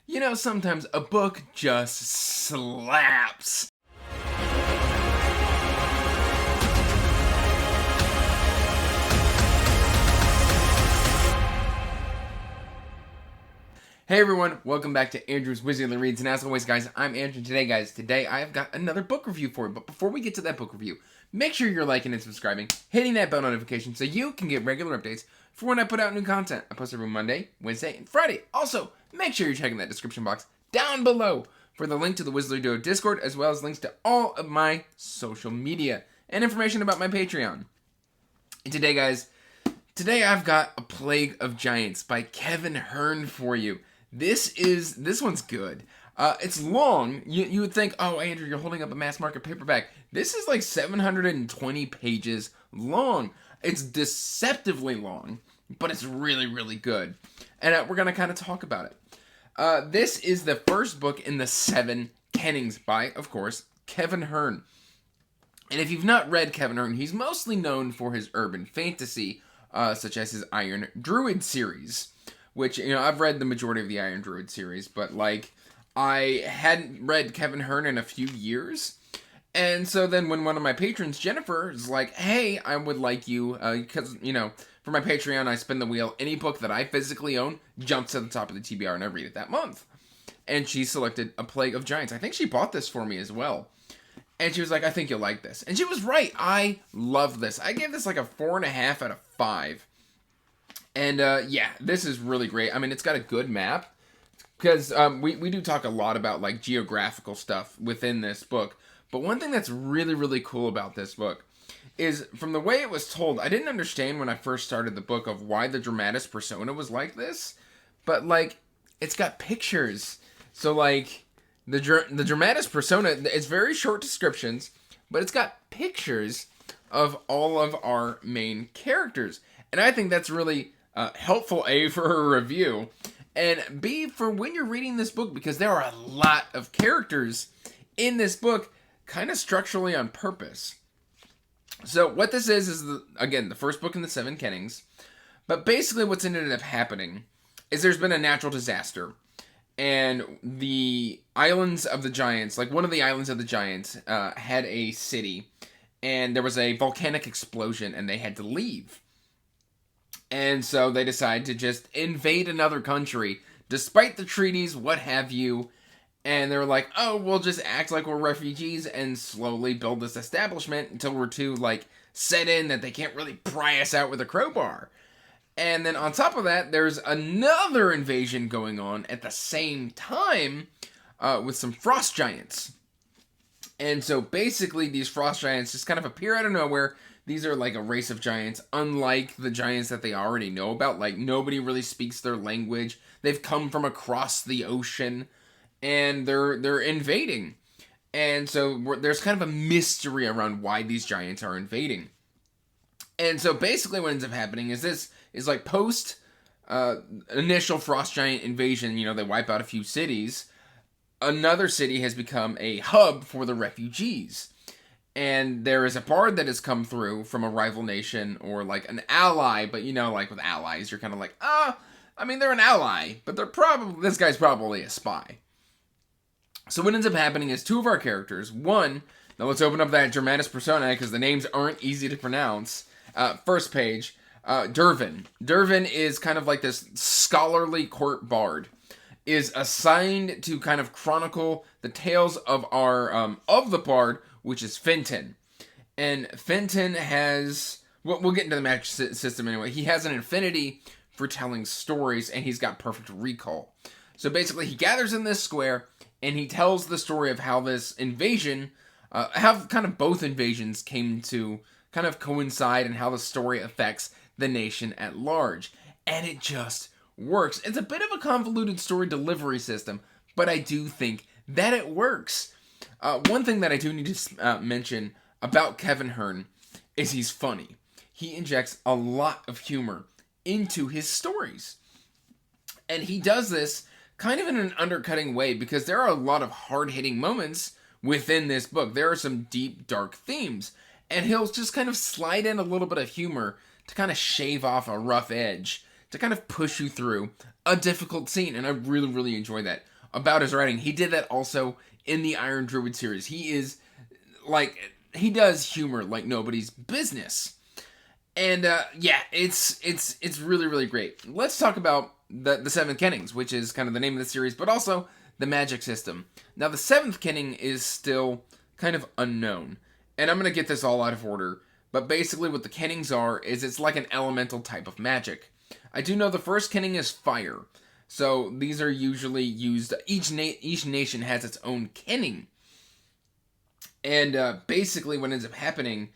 You know, sometimes a book just slaps. Hey everyone, welcome back to Andrew's Wizardly Reads, and as always guys, I'm Andrew. Today I've got another book review for you, but before we get to that book review, make sure you're liking and subscribing, hitting that bell notification so you can get regular updates for when I put out new content. I post every Monday, Wednesday, and Friday. Also, make sure you're checking that description box down below for the link to the Wizardly Duo Discord, as well as links to all of my social media and information about my Patreon. And today I've got A Plague of Giants by Kevin Hearne for you. This one's good. It's long. You would think, oh, Andrew, you're holding up a mass market paperback. This is like 720 pages long. It's deceptively long, but it's really, really good. And we're going to kind of talk about it. This is the first book in the 7 Kennings by, of course, Kevin Hearne. And if you've not read Kevin Hearne, he's mostly known for his urban fantasy, such as his Iron Druid series. Which, you know, I've read the majority of the Iron Druid series, but, like, I hadn't read Kevin Hearne in a few years. And so then when one of my patrons, Jennifer, is like, hey, I would like you, because, you know, for my Patreon, I spin the wheel. Any book that I physically own jumps to the top of the TBR, and I read it that month. And she selected A Plague of Giants. I think she bought this for me as well. And she was like, I think you'll like this. And she was right. I love this. I gave this like a 4.5 out of 5. And, yeah, this is really great. I mean, it's got a good map, because we do talk a lot about, like, geographical stuff within this book. But one thing that's really, really cool about this book is, from the way it was told, I didn't understand when I first started the book of why the dramatis persona was like this. But, like, it's got pictures. So, like, the dramatis persona, it's very short descriptions, but it's got pictures of all of our main characters. And I think that's really helpful, A, for a review, and B, for when you're reading this book, because there are a lot of characters in this book, kind of structurally on purpose. So what this is again, the first book in the 7 Kennings, but basically what's ended up happening is there's been a natural disaster, and the islands of the giants, like one of the islands of the giants, had a city, and there was a volcanic explosion, and they had to leave. And so they decide to just invade another country, despite the treaties, what have you. And they're like, oh, we'll just act like we're refugees and slowly build this establishment until we're too, like, set in that they can't really pry us out with a crowbar. And then on top of that, there's another invasion going on at the same time with some frost giants. And so basically these frost giants just kind of appear out of nowhere. These are like a race of giants, unlike the giants that they already know about. Like, nobody really speaks their language. They've come from across the ocean, and they're invading. And so there's kind of a mystery around why these giants are invading. And so basically what ends up happening is this is like post initial frost giant invasion. You know, they wipe out a few cities. Another city has become a hub for the refugees. And there is a bard that has come through from a rival nation or like an ally, but you know, like with allies, you're kind of like, I mean, they're an ally, but this guy's probably a spy. So what ends up happening is 2 of our characters, one, now let's open up that dramatis persona because the names aren't easy to pronounce. First page, Dervin. Dervin is kind of like this scholarly court bard, is assigned to kind of chronicle the tales of our, of the bard, which is Fenton. And Fenton has, we'll get into the magic system anyway. He has an affinity for telling stories, and he's got perfect recall. So basically, he gathers in this square, and he tells the story of how this invasion, how kind of both invasions came to kind of coincide, and how the story affects the nation at large. And it just works. It's a bit of a convoluted story delivery system, but I do think that it works. One thing that I do need to mention about Kevin Hearne is he's funny. He injects a lot of humor into his stories. And he does this kind of in an undercutting way because there are a lot of hard-hitting moments within this book. There are some deep, dark themes. And he'll just kind of slide in a little bit of humor to kind of shave off a rough edge, to kind of push you through a difficult scene. And I really, really enjoy that. about his writing. He did that also in the Iron Druid series. He is like, he does humor like nobody's business. And yeah, it's really, really great. Let's talk about the Seventh Kennings, which is kind of the name of the series, but also the magic system. Now, the Seventh Kenning is still kind of unknown, and I'm going to get this all out of order, but basically what the Kennings are is it's like an elemental type of magic. I do know the first Kenning is fire, so these are usually used, each nation has its own Kenning, and basically what ends up happening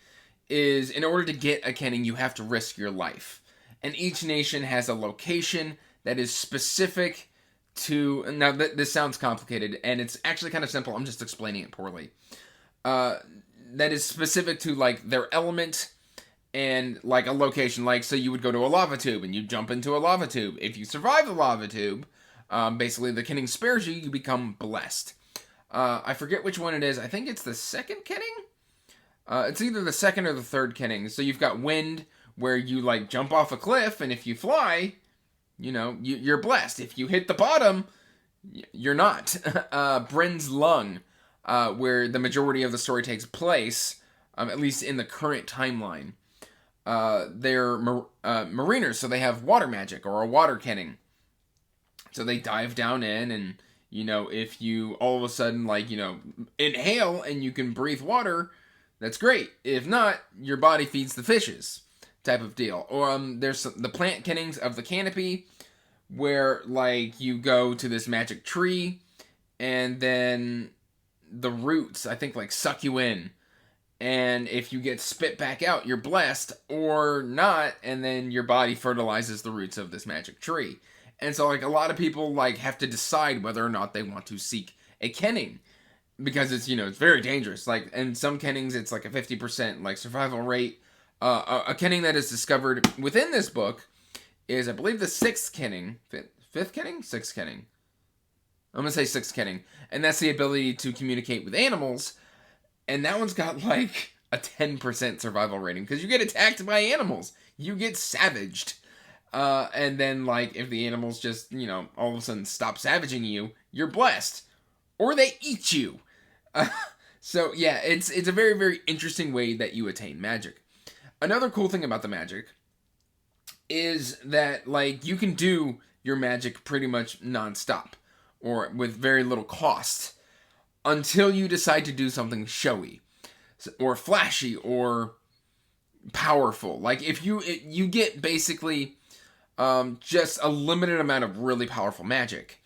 is in order to get a Kenning, you have to risk your life. And each nation has a location that is specific to... Now, this sounds complicated, and it's actually kind of simple. I'm just explaining it poorly. That is specific to, like, their element and, like, a location. Like, so you would go to a lava tube, and you jump into a lava tube. If you survive the lava tube, basically the Kenning spares you, you become blessed. I forget which one it is. I think it's the second Kenning? It's either the second or the third Kenning. So you've got wind, where you, like, jump off a cliff, and if you fly, you know, you're blessed. If you hit the bottom, you're not. Bryn's Lung, where the majority of the story takes place, at least in the current timeline. They're mariners, so they have water magic, or a water Kenning. So they dive down in, and, you know, if you all of a sudden, like, you know, inhale and you can breathe water, that's great. If not, your body feeds the fishes, type of deal. Or there's the plant Kennings of the canopy, where, like, you go to this magic tree, and then the roots, I think, like, suck you in. And if you get spit back out, you're blessed, or not, and then your body fertilizes the roots of this magic tree. And so, like, a lot of people, like, have to decide whether or not they want to seek a Kenning. Because it's, you know, it's very dangerous. Like, in some Kennings, it's like a 50%, like, survival rate. A Kenning that is discovered within this book is, I believe, the sixth Kenning. Fifth Kenning? Sixth Kenning. I'm going to say sixth Kenning. And that's the ability to communicate with animals. And that one's got, like, a 10% survival rating. Because you get attacked by animals. You get savaged. And then, like, if the animals just, you know, all of a sudden stop savaging you, you're blessed. Or they eat you. So, yeah, it's a very, very interesting way that you attain magic. Another cool thing about the magic is that, like, you can do your magic pretty much non-stop. Or with very little cost. Until you decide to do something showy. Or flashy. Or powerful. Like, if you get basically just a limited amount of really powerful magic.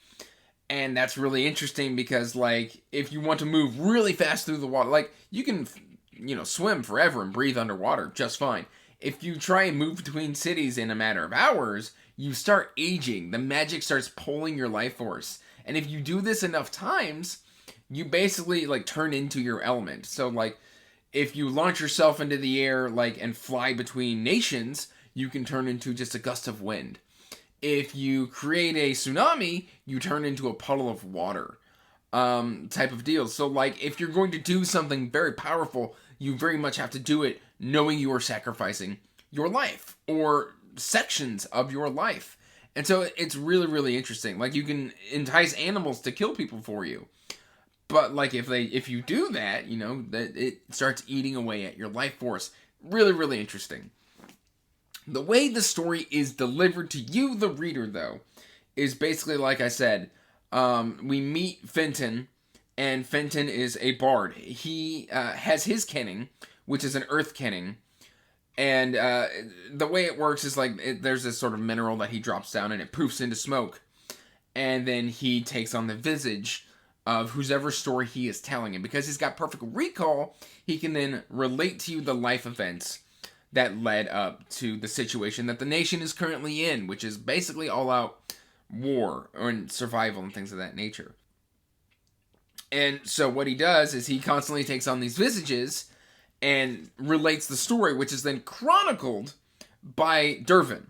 And that's really interesting because, like, if you want to move really fast through the water, like, you can, you know, swim forever and breathe underwater just fine. If you try and move between cities in a matter of hours, you start aging. The magic starts pulling your life force. And if you do this enough times, you basically, like, turn into your element. So, like, if you launch yourself into the air, like, and fly between nations, you can turn into just a gust of wind. If you create a tsunami, you turn into a puddle of water, type of deal. So, like, if you're going to do something very powerful, you very much have to do it knowing you are sacrificing your life, or sections of your life. And so it's really, really interesting. Like, you can entice animals to kill people for you. But, like, if you do that, you know, that it starts eating away at your life force. Really, really interesting. The way the story is delivered to you, the reader, though, is basically, like I said, we meet Fenton, and Fenton is a bard. He has his Kenning, which is an earth Kenning, and the way it works is, like, there's this sort of mineral that he drops down, and it poofs into smoke, and then he takes on the visage of whoever story he is telling. And because he's got perfect recall, he can then relate to you the life events that led up to the situation that the nation is currently in, which is basically all-out war and survival and things of that nature. And so what he does is he constantly takes on these visages and relates the story, which is then chronicled by Dervin.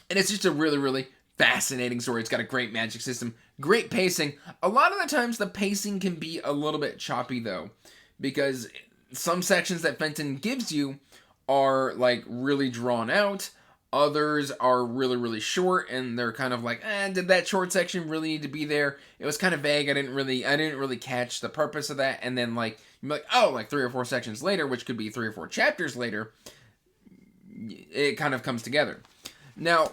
And it's just a really, really fascinating story. It's got a great magic system, great pacing. A lot of the times the pacing can be a little bit choppy, though, because some sections that Fenton gives you are, like, really drawn out. Others are really, really short, and they're kind of like, did that short section really need to be there? It was kind of vague. I didn't really catch the purpose of that. And then like, you're like, oh, like 3 or 4 sections later, which could be 3 or 4 chapters later, it kind of comes together. Now,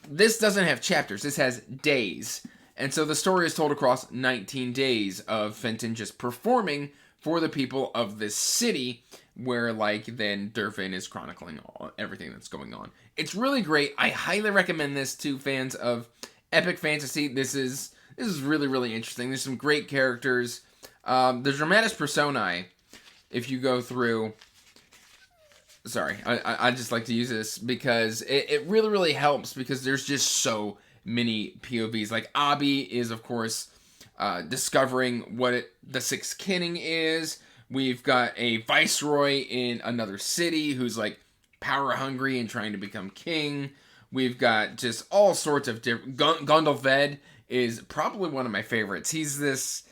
this doesn't have chapters. This has days. And so the story is told across 19 days of Fenton just performing for the people of this city, where like then Durfin is chronicling everything that's going on. It's really great. I highly recommend this to fans of epic fantasy. This is really, really interesting. There's some great characters. The dramatis personae, if you go through... Sorry, I just like to use this because it really, really helps, because there's just so many POVs. Like, Abi is, of course, discovering what the Sixth Kinning is. We've got a viceroy in another city who's, like, power-hungry and trying to become king. We've got just all sorts of different... Gondolved is probably one of my favorites. He's this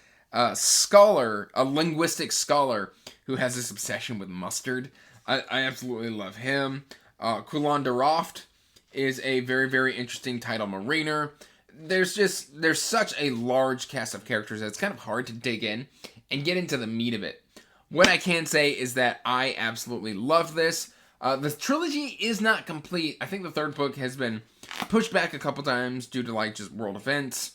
scholar, a linguistic scholar, who has this obsession with mustard. I absolutely love him. Kulan Daroft is a very, very interesting title mariner. There's such a large cast of characters that it's kind of hard to dig in and get into the meat of it. What I can say is that I absolutely love this. The trilogy is not complete. I think the third book has been pushed back a couple times due to like just world events,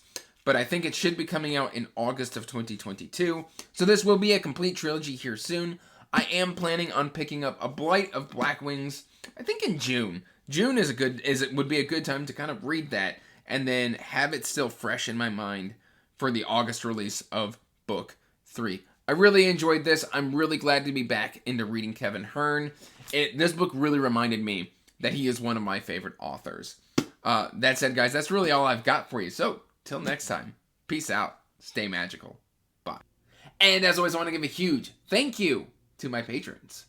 but I think it should be coming out in August of 2022. So this will be a complete trilogy here soon. I am planning on picking up A Blight of Black Wings, I think in June. June would be a good time to kind of read that and then have it still fresh in my mind for the August release of Book 3. I really enjoyed this. I'm really glad to be back into reading Kevin Hearne. This book really reminded me that he is one of my favorite authors. That said, guys, that's really all I've got for you. So, till next time, peace out. Stay magical. Bye. And as always, I want to give a huge thank you to my patrons.